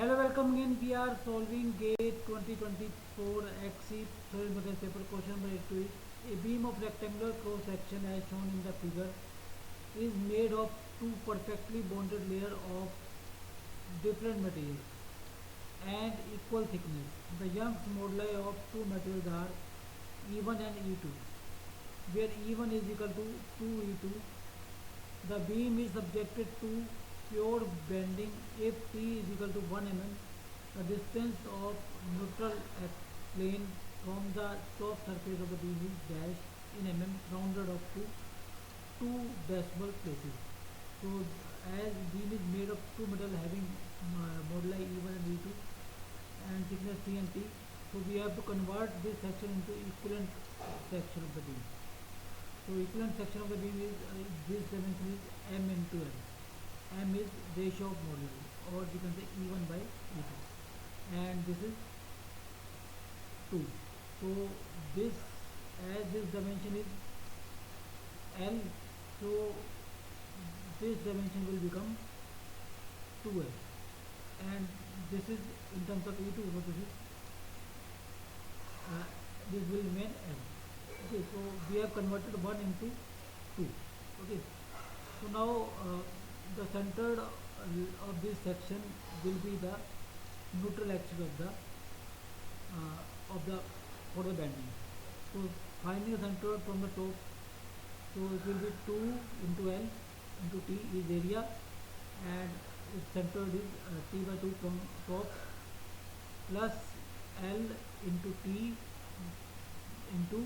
Hello, welcome again. We are solving GATE 2024 XC solid model paper. Question number 82 is a beam of rectangular cross section as shown in the figure is made of two perfectly bonded layers of different materials and equal thickness. The Young's moduli of two materials are E1 and E2, where E1 is equal to 2E2. The beam is subjected to pure bending if T is equal to 1 mm. The distance of neutral plane from the top surface of the beam is dash in mm rounded up to 2 decimal places. So as beam is made of two metal having moduli E1 and E2 and thickness T and T, so we have to convert this section into equivalent section of the beam. So equivalent section of the beam is this dimension is m into m. M is ratio of moduli, or we can say E1 by E2, and this is 2. So this, as this dimension is L, so this dimension will become 2L, and this is in terms of E2, so this will remain M. Okay, so we have converted 1 into 2. Okay, so now the center of this section will be the neutral axis of the for the bending. So finding the center from the top, so it will be 2 into L into T is area, and its center is T by 2 from top, plus L into T into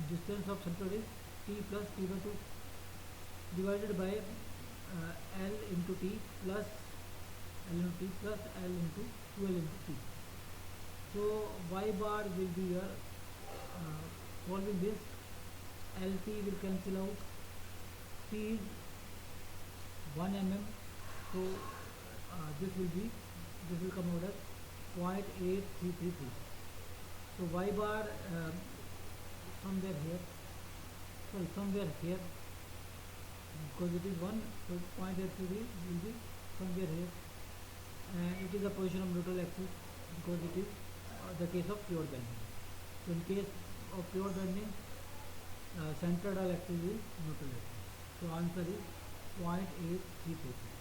distance of center is T plus T by 2 divided by L into T plus L into T plus L into 12 into T. So y bar will be here. Solving this, LT will cancel out. T is 1 mm, so this will come out as 0.8333. So y bar somewhere here, because it is 1, so 0.83 will be somewhere here, and it is the position of neutral axis because it is the case of pure bending. So in case of pure bending, centered axis is neutral axis. So answer is 0.8333.